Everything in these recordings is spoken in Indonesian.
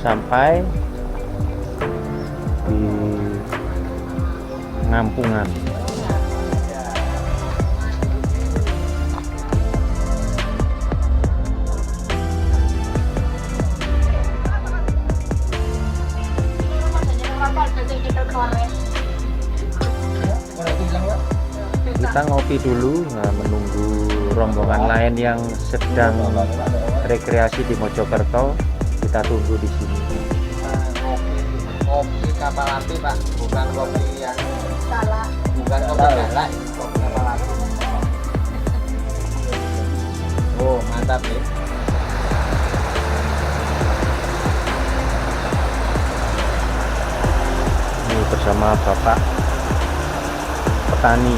sampai di Ngampungan. Kita ngopi dulu, nah, menunggu rombongan lain yang sedang rekreasi di Mojokerto. Kita tunggu di sini. Kopi kapal api, Pak, bukan kopi yang Salah. bukan kopi galak, kopi kapal api. Oh, mantap nih. Ini bersama Bapak petani.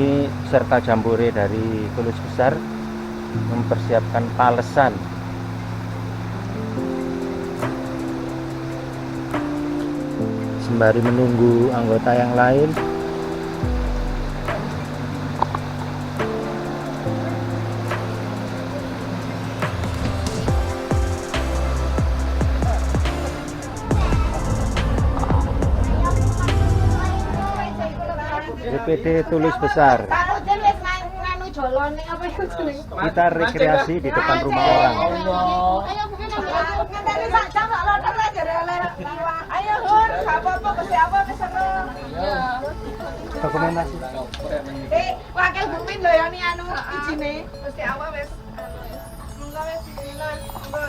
Ini serta jambore dari Tulus Besar mempersiapkan palesan. Sembari menunggu anggota yang lain. DPD Tulus Besar. Kita rekreasi di depan rumah orang. Dokumentasi. Wakil Bupin lho ya ini anu izine. Mesti apa wis monggo wis bismillah. Monggo.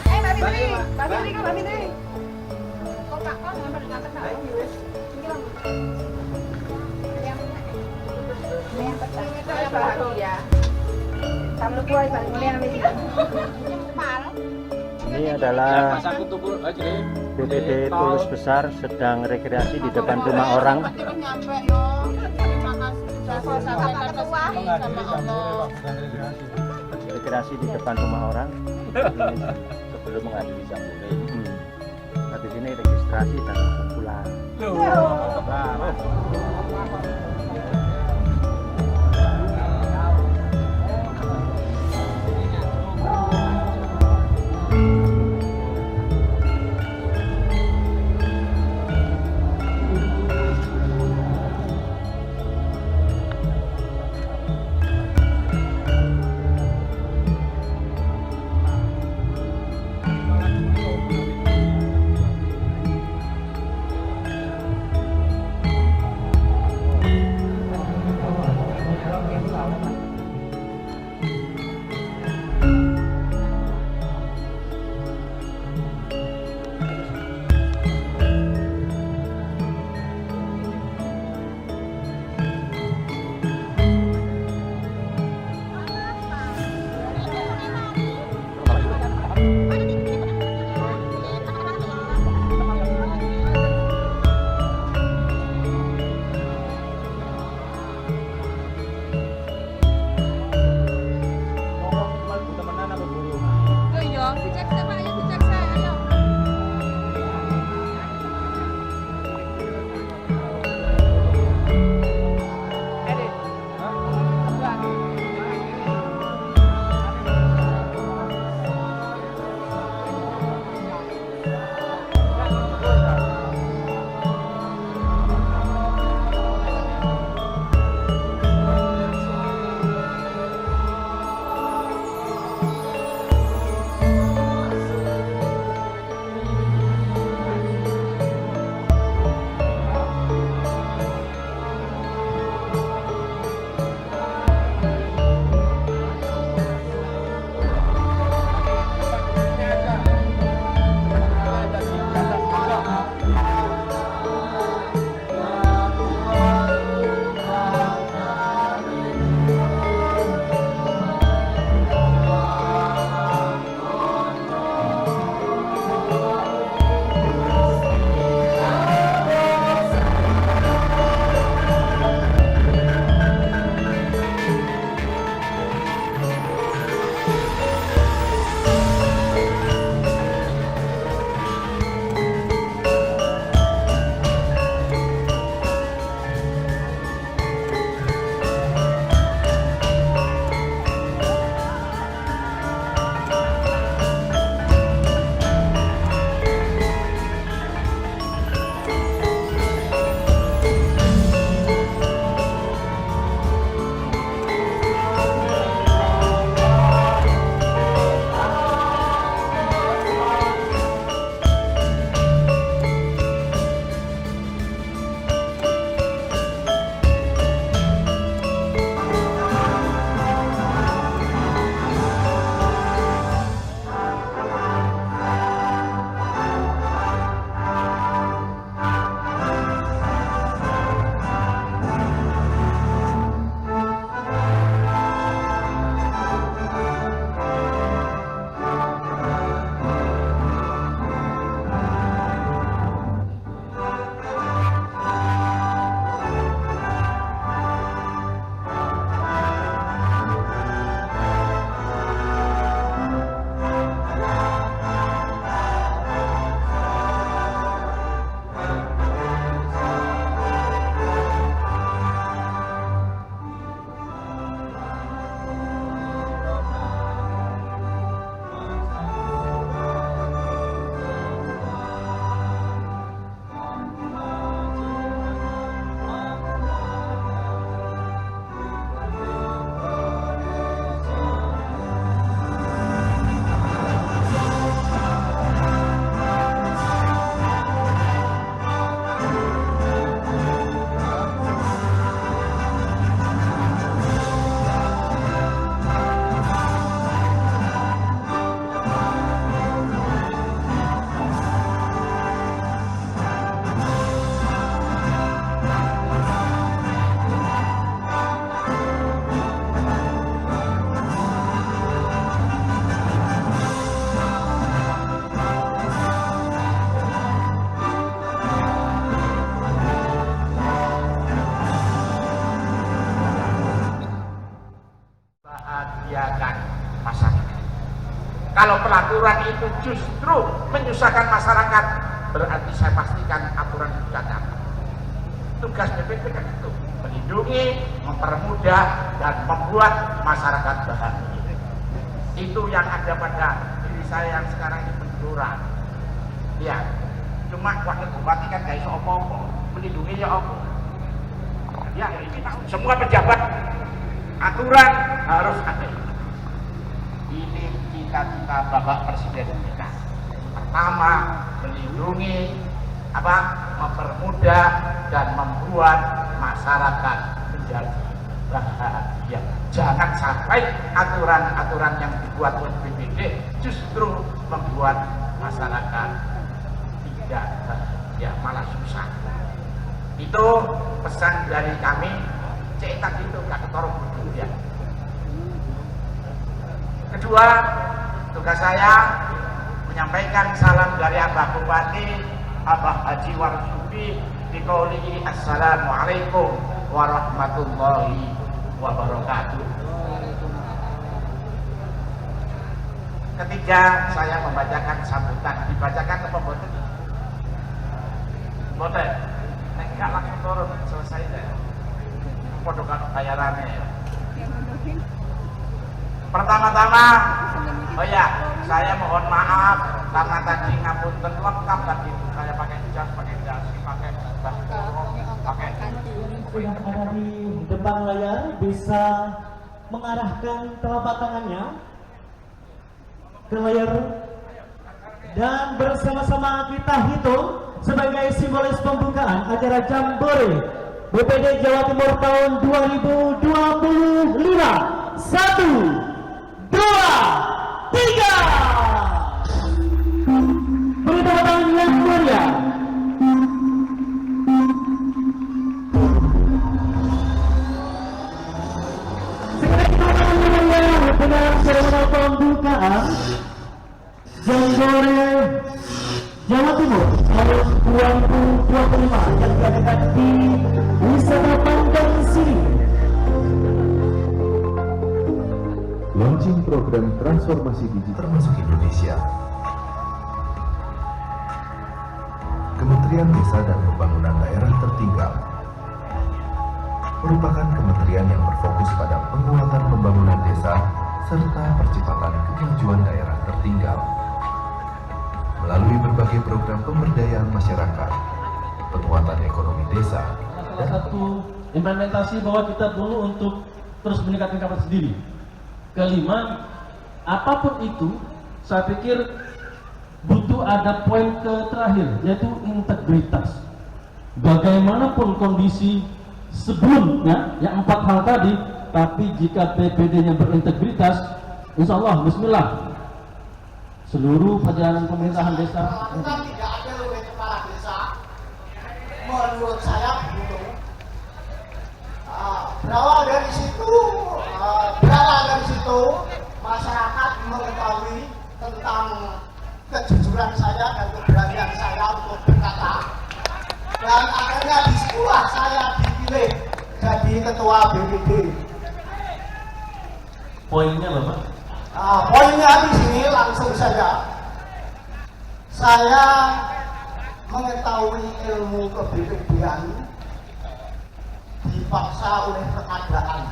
Mbak Fitri, Mbak Fitri kan Mbak Fitri. Kok Kak kok ngambil ngaten tak wis. Iki lho. Yang pertama itu yang baru ya. Kamu kuwi balik mulai nang iki. Ini adalah DPD Tulus Besar sedang rekreasi di depan rumah orang. Rekreasi di depan rumah orang sebelum menghadiri jambore. Habis ini registrasi dan langsung pulang. Kalau pelaturan itu justru menyusahkan masyarakat, berarti saya pastikan aturan itu cacat. Tugas BPD kan itu, melindungi, mempermudah, dan membuat masyarakat bahagia. Itu yang ada pada diri saya yang sekarang ini benturan. Ya, cuma wakil bupati kan gak iso apa-apa, melindungi ya apa. Ya, ini semua pejabat aturan harus ada. Ini cita-cita Bapak Presiden kita. Pertama, melindungi, mempermudah dan membuat masyarakat menjadi bahagia. Jangan sampai aturan-aturan yang dibuat oleh BPD justru membuat masyarakat tidak bahagia, malah susah. Itu pesan dari kami. Cek tadi itu gak ketoro bodoh ya. Kedua, tugas saya menyampaikan salam dari Abah Bupati, Abah Haji Warsubi, biqaulihi assalamualaikum warahmatullahi wabarakatuh. Ketiga, saya membacakan sambutan. Dibacakan ke pemboten? Boten. Nek gak langsung turun, selesai deh. Podo kan bayarannya. Pertama-tama, oh ya, saya mohon maaf karena tadi ngapunten lengkap tadi saya pakai jas, pakai dasi, pakai yang ada di depan layar bisa mengarahkan telapak tangannya ke layar dan bersama-sama kita hitung sebagai simbolis pembukaan acara Jambore BPD Jawa Timur tahun 2025. 1, 2, 3. Beri tepuk tangan yang mulia. Dengan seremonial pembukaan Jambore Jawa Timur tahun 2025 yang diadakan di Wisata Pandang Sini. Launching program transformasi digital termasuk Indonesia. Kementerian Desa dan Pembangunan Daerah Tertinggal merupakan kementerian yang berfokus pada penguatan pembangunan desa serta percepatan kemajuan daerah tertinggal. Melalui berbagai program pemberdayaan masyarakat, penguatan ekonomi desa, dan satu implementasi bahwa kita perlu untuk terus meningkatkan kapasitas diri. Kelima, apapun itu, saya pikir butuh ada poin terakhir, yaitu integritas. Bagaimanapun kondisi sebelumnya, yang 4 hal tadi, tapi jika BPD-nya berintegritas, insya Allah, bismillah, seluruh perjalanan pemerintahan desa. Tidak ada oleh kepala desa, menurut saya begitu. Berawal dari situ, masyarakat mengetahui tentang kejujuran saya dan keberanian saya untuk berkata, dan akhirnya disitulah saya dipilih jadi ketua BPD. Poinnya Bapak? Poinnya di sini langsung saja. Saya mengetahui ilmu ke-BPD-an dipaksa oleh keadaan.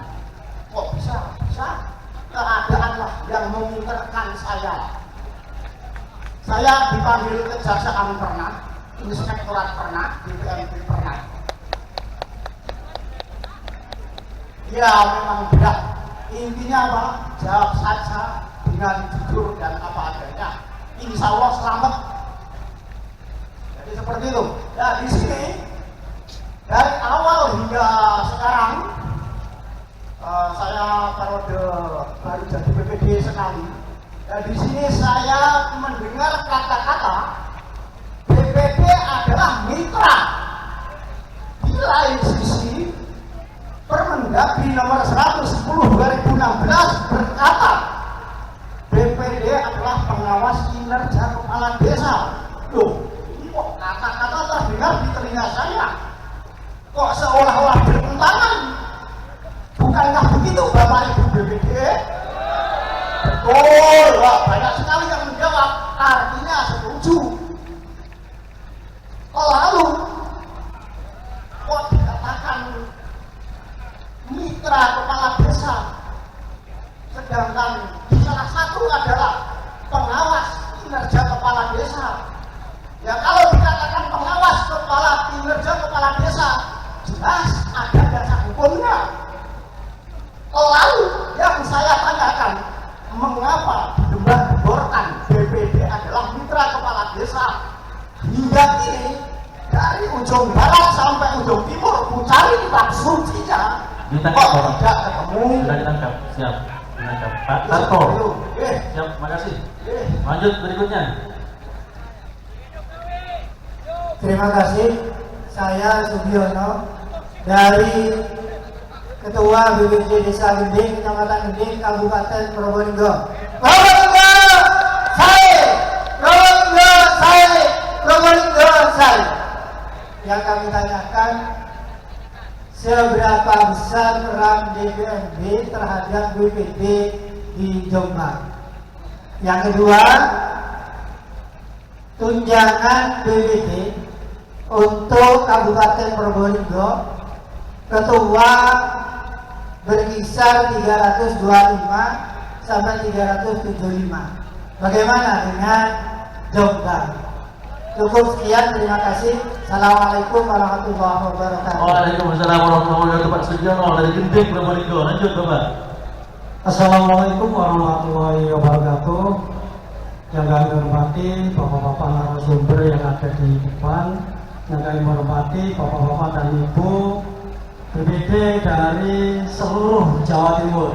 Kok bisa? Keadaanlah yang memintakan saya. Saya dipanggil kejaksaan pernah, inspektorat pernah, DPMP pernah. Ya memang berat. Intinya apa? Jawab saja dengan jujur dan apa adanya. Insya Allah selamat. Jadi seperti itu. Nah di sini dari awal hingga sekarang saya periode baru jadi BPD sekali. Dan di sini saya mendengar kata-kata BPD adalah mitra. Di lain sisi Permendagri nomor 110 2016 berkata BPD adalah pengawas kinerja kepala desa. Loh, ini kok kata-kata terdengar di telinga saya kok seolah-olah bertentangan. Bukankah begitu Bapak Ibu BPD? Betul, wah, banyak sekali Ya kalau dikatakan pengawas kepala kinerja kepala desa, jelas ada dasar hukumnya. Lalu yang saya tanyakan, mengapa digembar-gemborkan BPD adalah mitra kepala desa hingga kini dari ujung barat sampai ujung timur mencari bab sucinya kok tidak ketemu. Sudah ditangkap, siap. Ditangkap. Pak Tarto. Siap, makasih. Lanjut berikutnya. Terima kasih. Saya Sugiono dari Ketua BPD Desa Gending, Kecamatan Gending, Kabupaten Probolinggo. Probolinggo, saya. Probolinggo, saya. Probolinggo, saya. Yang kami tanyakan, seberapa besar peran DPRD terhadap BPD di Jombang? Yang kedua, tunjangan BPD untuk Kabupaten Probolinggo, ketua berkisar 325 sampai 375. Bagaimana dengan Jombang? Cukup sekian, terima kasih. Assalamualaikum warahmatullahi wabarakatuh. Waalaikumsalam warahmatullahi wabarakatuh. Pak Sugiono dari Gending Probolinggo. Lanjut Bapak. Assalamualaikum warahmatullahi wabarakatuh. Yang kami hormati bapak-bapak narasumber yang ada di depan, yang kami hormati bapak-bapak dan ibu BPD dari seluruh Jawa Timur.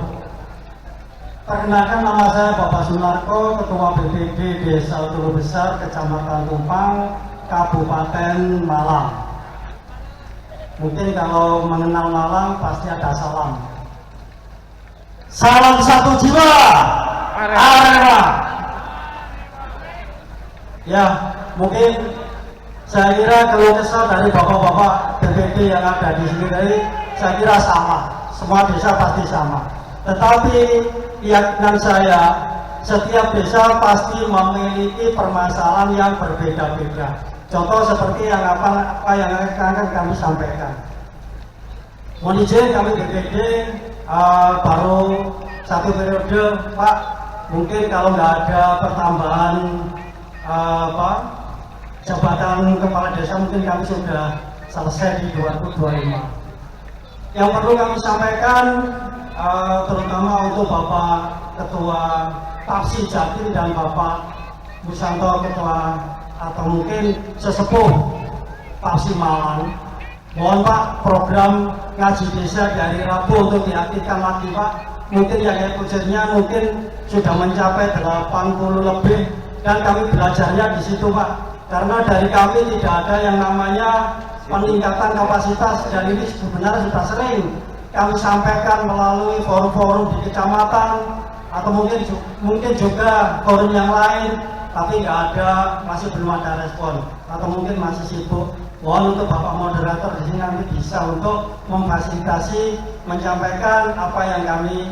Perkenalkan, nama saya Bapak Sunarko, Ketua BPD Desa Tulu Besar, Kecamatan Tumpang, Kabupaten Malang. Mungkin kalau mengenal Malang pasti ada salam. Salam satu jiwa, Arema. Ya, mungkin saya kira kalau kesal dari bapak-bapak BPD yang ada di sini tadi, saya kira sama, semua desa pasti sama. Tetapi keyakinan saya, setiap desa pasti memiliki permasalahan yang berbeda-beda. Contoh seperti yang apa yang akan kami sampaikan. Mohon izin, kami BPD baru 1 periode, Pak. Mungkin kalau nggak ada pertambahan jabatan kepala desa, mungkin kami sudah selesai di 2025. Yang perlu kami sampaikan, terutama untuk Bapak Ketua Tapsi Jatim dan Bapak Musanto Ketua atau mungkin sesepuh Tapsi Malang, mohon Pak, program ngaji desa dari Rabu untuk diaktifkan lagi Pak. Mungkin yang ikutnya mungkin sudah mencapai 80 lebih, dan kami belajarnya di situ Pak, karena dari kami tidak ada yang namanya peningkatan kapasitas, dan ini sebenarnya sudah sering kami sampaikan melalui forum-forum di kecamatan atau mungkin juga forum yang lain, tapi nggak ada, masih belum ada respon atau mungkin masih sibuk. Mohon untuk Bapak Moderator di sini nanti bisa untuk memfasilitasi menyampaikan apa yang kami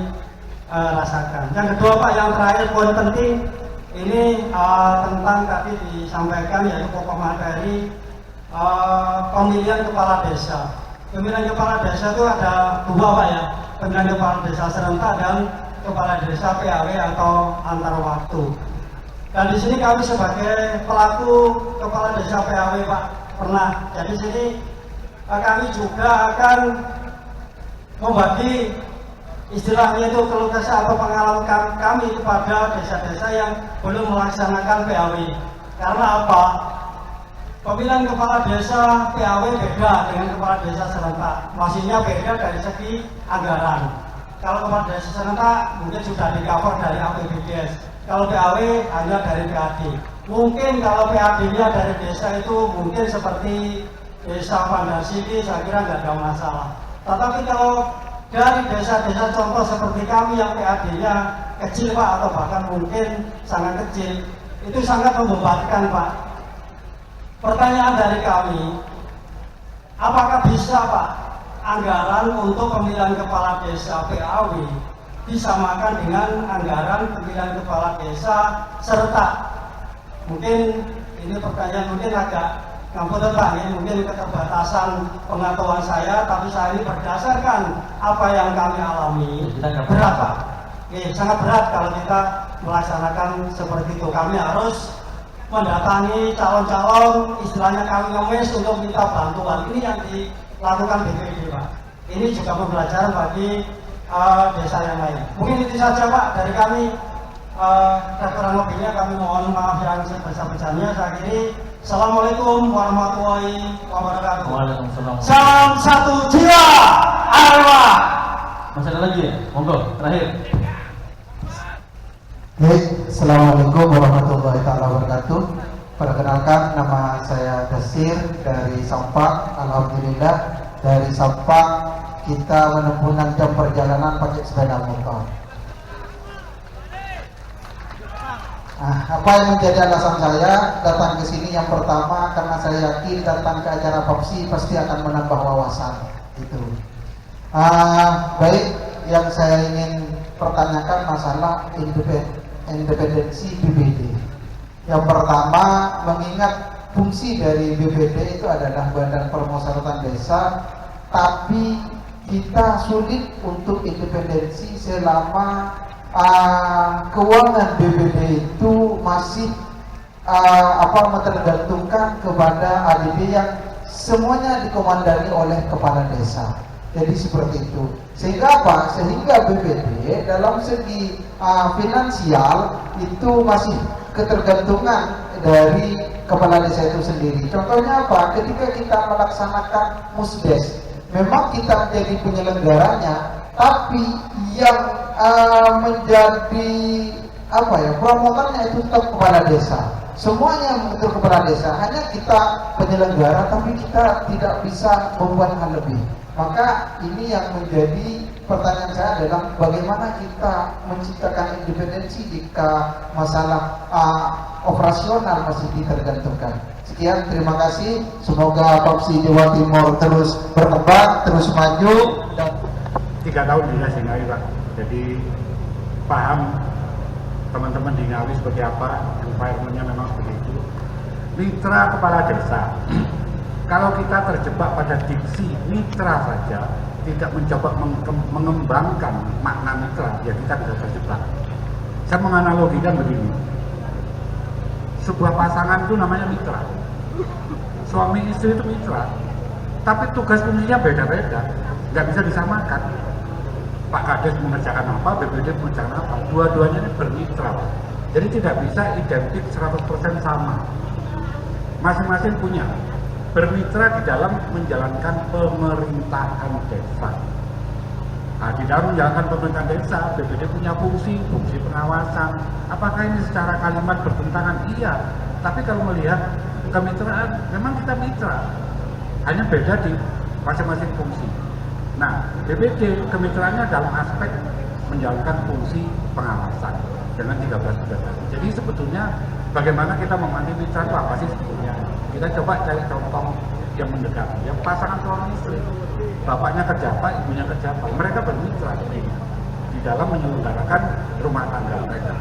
rasakan. Yang kedua Pak, yang terakhir poin penting ini tentang tadi disampaikan, yaitu pokok materi pemilihan kepala desa. Pemilihan kepala desa itu ada dua Pak ya, pemilihan kepala desa serentak dan kepala desa PAW atau antar waktu. Dan di sini kami sebagai pelaku kepala desa PAW Pak pernah. Jadi sini kami juga akan membagi istilahnya itu keluh kesah atau pengalaman kami kepada desa-desa yang belum melaksanakan PAW. Karena apa? Pemilihan kepala desa PAW beda dengan kepala desa serentak. Maksudnya beda dari segi anggaran. Kalau kepala desa serentak mungkin sudah di cover dari APBDes. Kalau PAW hanya dari PAD. Mungkin kalau PAD-nya dari desa itu mungkin seperti desa Pandasini, saya kira nggak ada masalah. Tetapi kalau dari desa-desa contoh seperti kami yang PAD-nya kecil Pak, atau bahkan mungkin sangat kecil, itu sangat membebankan Pak. Pertanyaan dari kami, apakah bisa Pak anggaran untuk pemilihan kepala desa PAW disamakan dengan anggaran pemilihan kepala desa serentak? Mungkin ini pertanyaan mungkin agak ngampun Pak, ini mungkin keterbatasan pengetahuan saya, tapi saya ini berdasarkan apa yang kami alami. Berat Pak, sangat berat kalau kita melaksanakan seperti itu. Kami harus mendatangi calon-calon istilahnya kami ngemis untuk minta bantuan. Ini yang dilakukan BPD, Pak. Ini juga pembelajaran bagi desa yang lain. Mungkin itu saja, Pak, dari kami. Kurang lebihnya kami mohon maaf yang sebesar-besarnya. Saya akhiri. Assalamualaikum warahmatullahi wabarakatuh. Waalaikumsalam. Salam satu jiwa Arema. Masih ada lagi ya? Monggo, terakhir. Baik, Assalamualaikum warahmatullahi wabarakatuh. Perkenalkan, nama saya Dasir dari Sampak. Alhamdulillah dari Sampak kita menempuh 6 jam perjalanan pakai sepeda motor. Apa yang menjadi alasan saya datang ke sini? Yang pertama, karena saya yakin datang ke acara PAPSI pasti akan menambah wawasan. Itu. Baik, yang saya ingin pertanyakan masalah independensi BPD. Yang pertama, mengingat fungsi dari BPD itu adalah Badan Permusyawaratan Desa, tapi kita sulit untuk independensi selama keuangan BPD itu masih tergantungkan kepada ADD yang semuanya dikomandani oleh kepala desa. Jadi seperti itu. Sehingga apa? Sehingga BPD dalam segi finansial itu masih ketergantungan dari kepala desa itu sendiri. Contohnya apa? Ketika kita melaksanakan musdes, memang kita menjadi penyelenggaranya, tapi yang menjadi promotornya itu tetap kepala desa. Semuanya mengatur kepala desa, hanya kita penyelenggara, tapi kita tidak bisa membuat hal lebih. Maka ini yang menjadi pertanyaan saya adalah bagaimana kita menciptakan independensi jika masalah operasional masih ditergantungkan. Sekian, terima kasih. Semoga PAPSI Jawa Timur terus berkembang, terus maju. 3 tahun dinas di Ngawi, Pak. Jadi paham teman-teman di Ngawi seperti apa, environment-nya memang seperti itu. Mitra kepala desa, kalau kita terjebak pada diksi mitra saja, tidak mencoba mengembangkan makna mitra, ya kita bisa terjebak. Saya menganalogikan begini, sebuah pasangan itu namanya mitra, suami istri itu mitra, tapi tugas fungsinya beda-beda, nggak bisa disamakan. Pak Kades mengerjakan apa, BPD mengerjakan apa, dua-duanya ini bermitra, Pak. Jadi tidak bisa identik 100% sama. Masing-masing punya bermitra di dalam menjalankan pemerintahan desa. Nah, di dalam menjalankan pemerintahan desa, BPD punya fungsi pengawasan. Apakah ini secara kalimat bertentangan? Iya. Tapi kalau melihat kemitraan, memang kita mitra, hanya beda di masing-masing fungsi. Nah, BPD kemitraannya dalam aspek menjalankan fungsi pengawasan dengan 13 tugas. Jadi sebetulnya bagaimana kita memahami mitra itu apa sih sebetulnya? Kita coba cari contoh yang mendekati. Yang pasangan suami istri, bapaknya kerja apa, ibunya kerja apa, mereka bermitra di dalam menyelenggarakan rumah tangga mereka.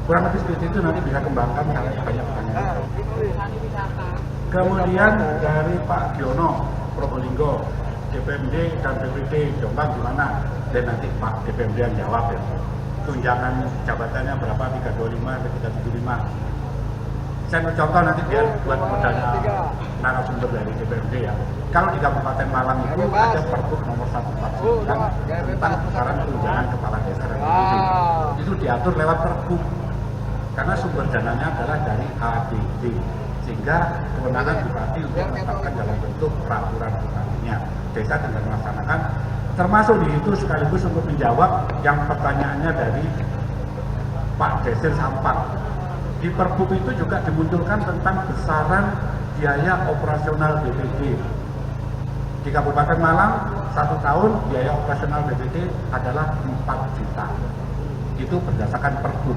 Kurang lebih seperti itu, nanti bisa kembangkan kalau banyak pertanyaan. Kemudian dari Pak Giono, Probolinggo, DPMD dan BPD Jombang gimana? Dan nanti Pak DPMD yang jawab ya. Tunjangan jabatannya berapa, 325 atau 375. Saya contoh nanti biar buat modalnya narasumber dari DPMD ya. Kalau di Kabupaten Malang itu ada Pergub nomor 149 tentang besaran tunjangan kepala desa dan BPD. Itu diatur lewat Pergub. Karena sumber dananya adalah dari ADD. Sehingga kewenangan bupati untuk menetapkan dalam bentuk peraturan bupatinya. Desa tinggal melaksanakan, termasuk di itu sekaligus untuk menjawab yang pertanyaannya dari Pak Desir Sampak. Di Pergub itu juga dimunculkan tentang besaran biaya operasional BPD. Di Kabupaten Malang, 1 tahun biaya operasional BPD adalah 4 juta. Itu berdasarkan Pergub.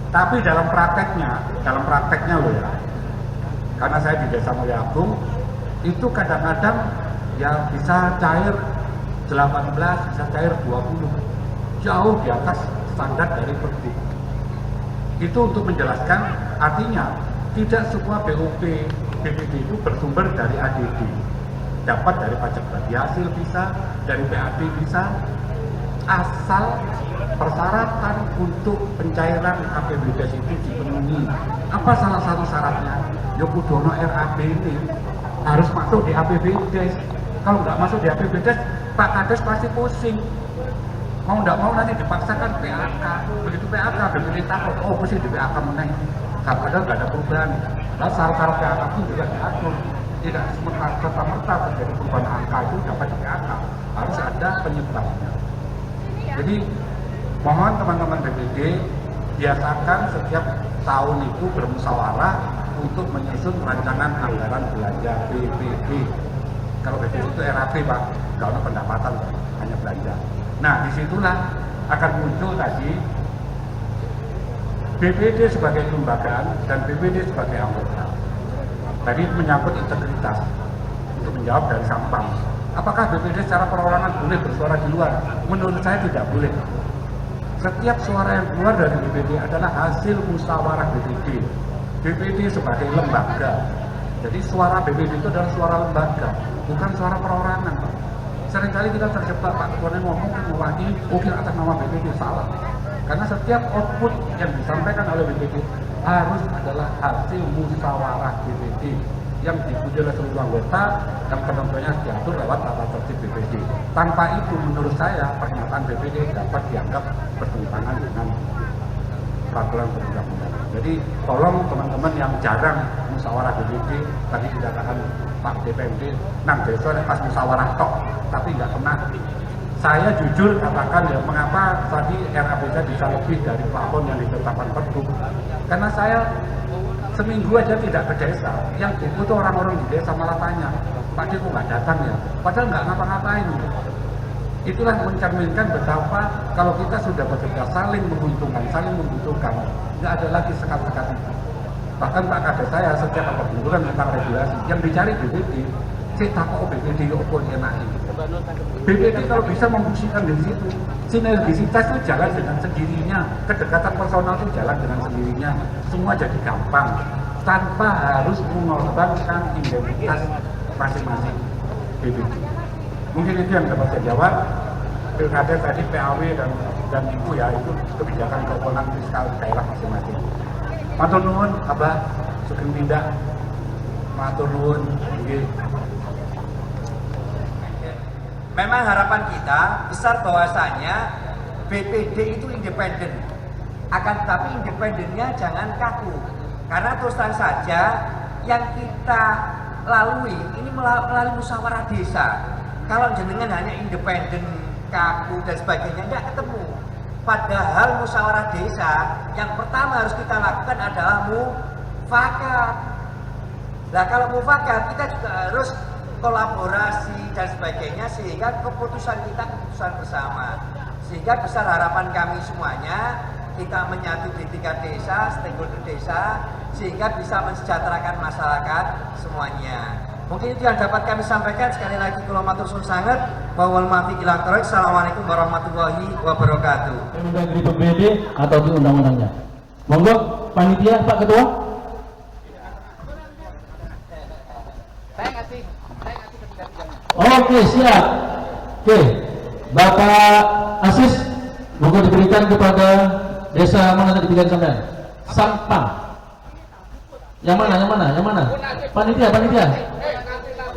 Tapi dalam prakteknya loh ya, karena saya di Desa Mulya Agung, itu kadang-kadang ya bisa cair 18, bisa cair 20, jauh di atas standar dari Pergub. Itu untuk menjelaskan, artinya tidak semua BOP BPD itu bersumber dari ADD, dapat dari pajak bagi hasil bisa, dari PAD bisa, asal persyaratan untuk pencairan APBDes itu dipenuhi. Apa salah satu syaratnya? Yokudono RAB ini harus masuk di APBDes. Kalau nggak masuk di APBDes, Pak Kades pasti pusing. Mau nggak mau nanti dipaksakan PAK. Begitu PAK, BPD takut, oh mesti di PAK meneng. Padahal nggak ada perubahan. Dan syarat-syarat PAK pun juga diatur. Tidak serta-merta terjadi perubahan angka itu dapat di PAK. Harus ada penyebabnya. Jadi mohon teman-teman BPD biasakan setiap tahun itu bermusyawarah untuk menyusun rancangan anggaran belanja BPD. Kalau BPD itu RAB Pak, nggak ada pendapatan Pak, hanya belanja. Nah disitulah akan muncul tadi BPD sebagai kelembagaan dan BPD sebagai anggota. Tadi menyangkut integritas untuk menjawab dari Sampang. Apakah BPD secara perorangan boleh bersuara di luar? Menurut saya tidak boleh. Setiap suara yang keluar dari BPD adalah hasil musyawarah BPD. BPD sebagai lembaga. Jadi suara BPD itu adalah suara lembaga, bukan suara perorangan, Pak. Seringkali kita terjebak, Pak Ketua ngomong mewakili wakil atas nama BPD, salah. Karena setiap output yang disampaikan oleh BPD harus adalah hasil musyawarah BPD yang diikuti oleh seluruh anggota yang penentuannya diatur lewat tata tertib BPD. Tanpa itu menurut saya pernyataan BPD dapat dianggap bertentangan dengan peraturan perundang-undangan. Jadi tolong teman-teman yang jarang musyawarah BPD, tadi dikatakan Pak DPMD nang desa pas musyawarah tok tapi nggak pernah. Saya jujur katakan ya, mengapa tadi RABK bisa lebih dari plafon yang ditetapkan Pergub? Karena saya seminggu aja tidak ke desa, yang dibutuh orang-orang di desa malah tanya, Pak D kok nggak datang ya? Padahal nggak ngapa-ngapain. Itulah mencerminkan betapa kalau kita sudah bekerja saling menguntungkan, saling membutuhkan, nggak ada lagi sekat-sekat itu. Bahkan Pak Kades saya setiap ada benturan tentang regulasi, yang dicari BPD, saya takut BPD opo enak ini. BPD kalau bisa membuktikan di situ, sinergisitas itu jalan dengan sendirinya, kedekatan personal itu jalan dengan sendirinya, semua jadi gampang tanpa harus mengorbankan identitas masing-masing BPD. Mungkin itu yang dapat saya jawab. Pilkada tadi PAW dan Ibu ya, itu kebijakan kewenangan fiskal daerah masing-masing. Matur nuwun, Abah, sugeng tindak. Matur nuwun, nggih. Memang harapan kita besar bahwasanya BPD itu independen. Akan tetapi independennya jangan kaku. Karena terus terang saja yang kita lalui ini melalui musyawarah desa. Kalau jenengan hanya independen, kaku dan sebagainya, tidak ketemu. Padahal musyawarah desa yang pertama harus kita lakukan adalah mufakat. Nah kalau mufakat kita juga harus kolaborasi dan sebagainya sehingga keputusan kita keputusan bersama. Sehingga besar harapan kami semuanya kita menyatu di tingkat desa, stakeholder desa, sehingga bisa mensejahterakan masyarakat semuanya. Mungkin itu yang dapat kami sampaikan. Sekali lagi kula matur suwun sanget. Wal maafi ila tarik. Assalamualaikum warahmatullahi wabarakatuh. Di BPD atau di undang-undangnya. Monggo panitia Pak Ketua. Oke, siap. Oke, Bapak Asis, monggo diberikan kepada desa mana tadi pilihan sampean? Sampang. Yang mana? Yang mana? Yang mana? Panitia, panitia.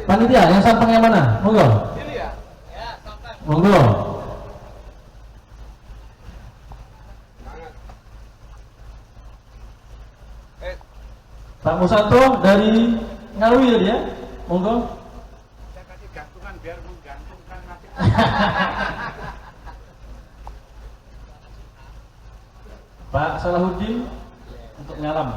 Panitia, yang Sampang yang mana? Monggo. Monggo. Pak Musanto dari Ngawi tadi ya? Monggo. Saya kasih gantungan biar menggantungkan nanti. Pak Salahuddin untuk nyalam.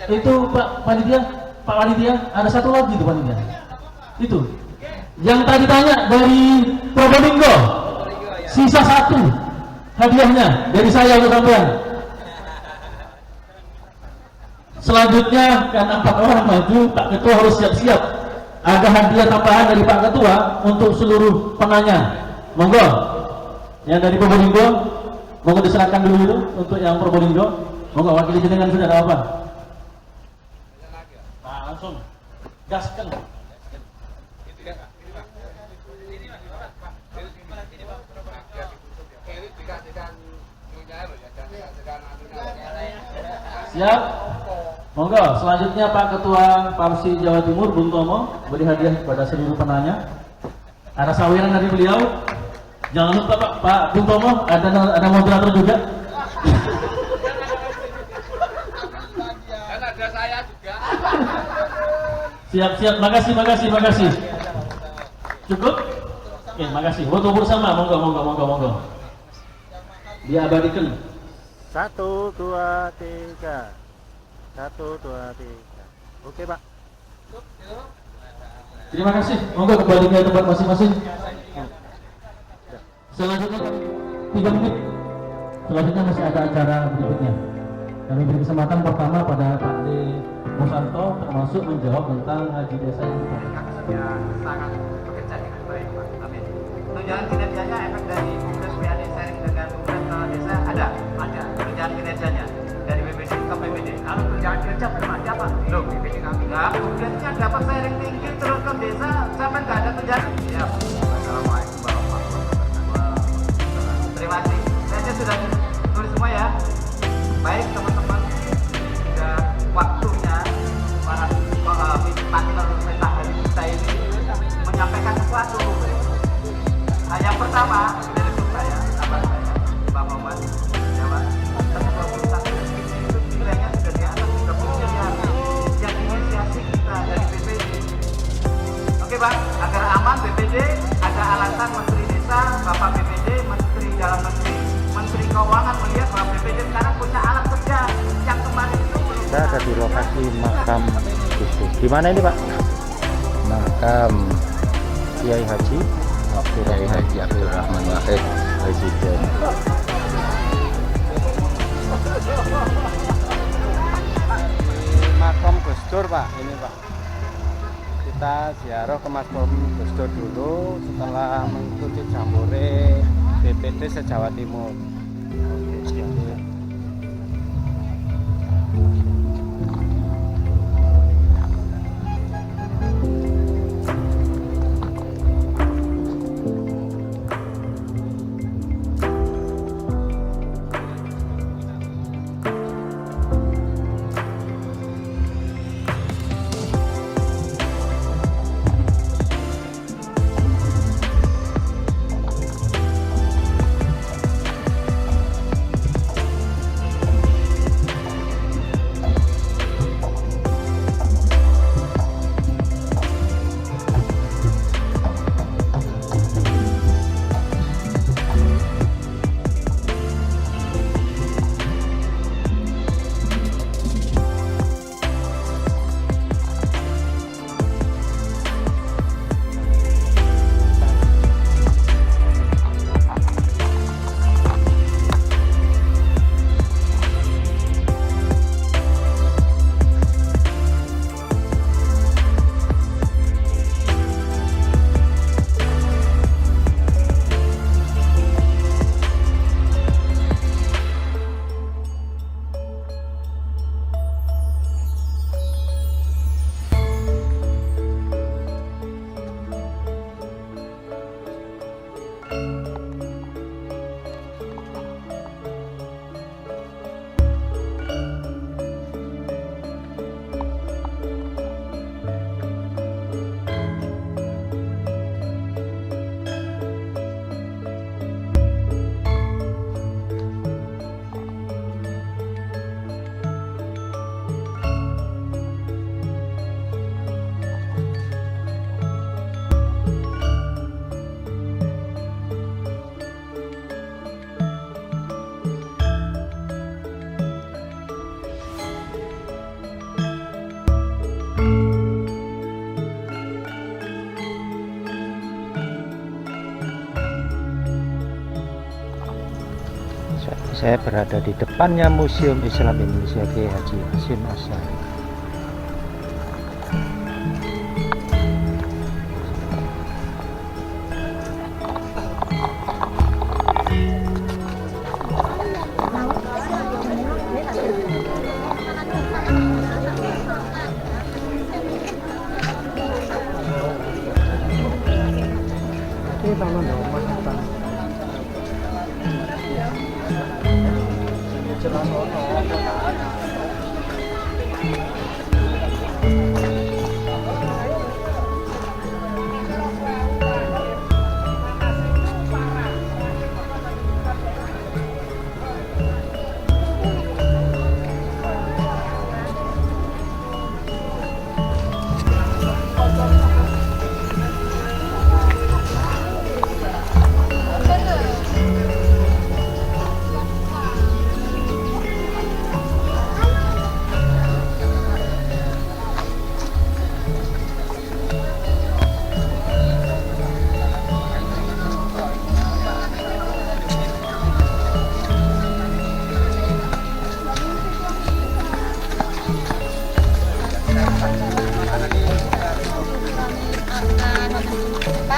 Itu Pak Panitia, Pak Panitia, ada satu lagi tuh Panitia. Itu yang tadi tanya dari Probolinggo, sisa satu hadiahnya dari saya untuk sampean. Selanjutnya karena 4 orang maju, Pak Ketua harus siap-siap. Ada hadiah tambahan dari Pak Ketua untuk seluruh penanya. Monggo, yang dari Probolinggo, monggo diserahkan dulu itu untuk yang Probolinggo. Monggo wakili jenengan sudah ada apa? Nah, langsung. Gaskan. Siap. Monggo, selanjutnya Pak Ketua Parsi Jawa Timur Bung Tomo beri hadiah kepada seluruh penanya. Ada sawiran dari beliau. Jangan lupa Pak Bung Tomo, ada moderator juga. Dan ada saya juga. Siap, makasih. Cukup? Oke, makasih. Foto bersama, monggo. Diabadikan. 1, 2, 3. 1, 2, 3. Oke, Pak. Terima kasih. Monggo kembali ke tempat masing-masing. Selanjutnya 3 menit. Selanjutnya masih ada acara berikutnya. Kami beri kesempatan pertama pada Pak D. Musanto termasuk menjawab tentang haji desa yang Ya, sangat bekerja dengan baik, Pak. Amin. Tunjangan kinerjanya efek dari Bumdes PAD sharing dengan Bumdes desa ada tunjangan kinerjanya dari BPD ke BPD. Kalau tunjangan kinerja belum ada, Pak. Loh, BPD kami nggak. Bumdesnya dapat sharing tinggi terus ke desa sampai nggak ada tunjangan. Ya, Assalamualaikum warahmatullahi wabarakatuh. Terima kasih. Saya sudah tulis semua ya. Baik teman-teman, sudah waktunya para pimpinan pemerintah hari kita ini menyampaikan sesuatu. Nah, yang pertama dari saya, sahabat saya, Pak Muhammad Jawa, itu nilainya sudah di atas 30 miliar yang inisiasi kita dari BPD. Oke Pak, agar aman BPD ada alasan Menteri Desa, Bapak BPD, Menteri Dalam Negeri, Menteri Keuangan melihat bahwa BPD sekarang punya alat kerja yang kemarin itu belum. Kita ada di lokasi makam Gus Dur. Di mana ini, Pak? Makam Kiai Haji Abdurrahman Wahid, Presiden. Makam Gus Dur, Pak. Ini, Pak. Kita ziarah ke makam Gus Dur dulu setelah mengikuti jambore BPD se-Jawa Timur. Oke, siap. Saya berada di depannya Museum Islam Indonesia Kiai Haji Hasyim Asy'ari.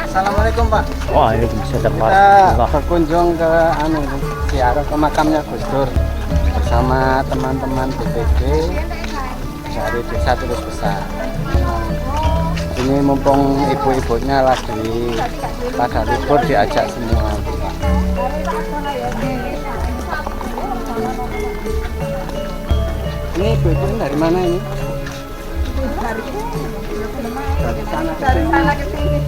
Assalamualaikum Pak. Waalaikumsalam Kita warahmatullahi berkunjung ke ziarah ke makamnya Gus Dur bersama teman-teman BPD dari Desa Tulus Besar. Ini mumpung ibu-ibunya lagi pada libur diajak semua. Ini ibu-ibu dari mana ini? Dari sana ke sini.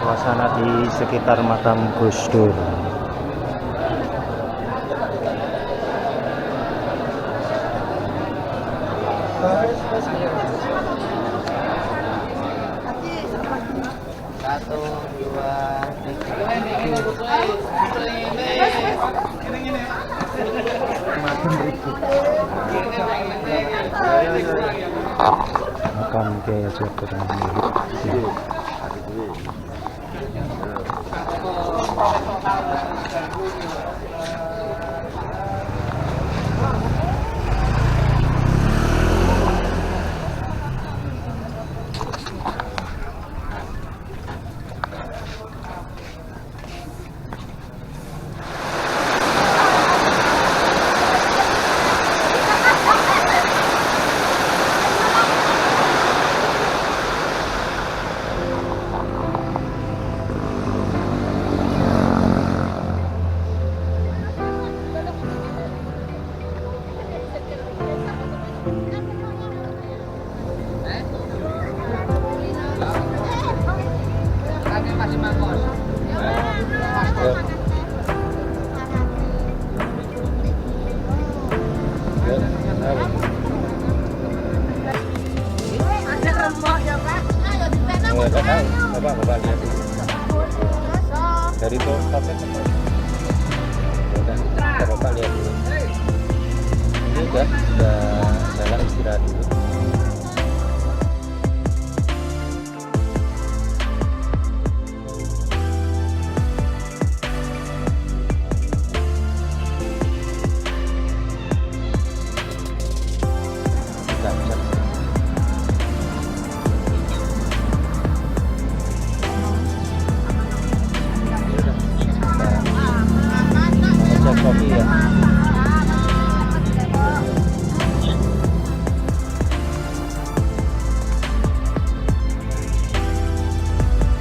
suasana di sekitar makam Gus Dur. Satu, dua, tiga. Makam Kiai Haji Abdurrahman. Dari itu sampai Bapak lihat dulu. Ini udah jalan istirahat dulu. Kopi ya.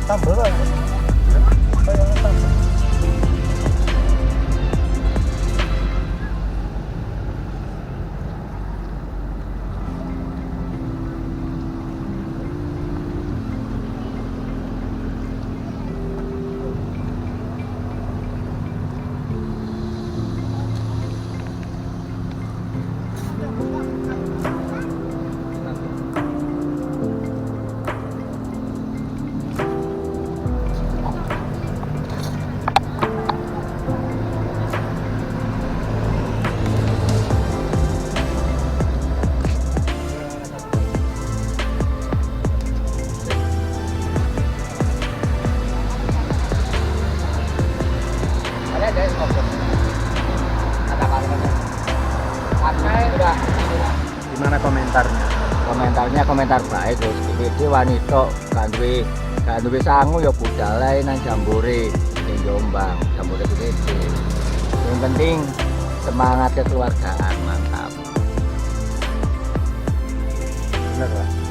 Sambal aja. Kayak sambal. komentar baik Gus. BPD wanita kan duwe sangu ya budal ae nang jambore ning Jombang, jambore BPD. Yang penting semangat kekeluargaan, mantap. Bener, Pak.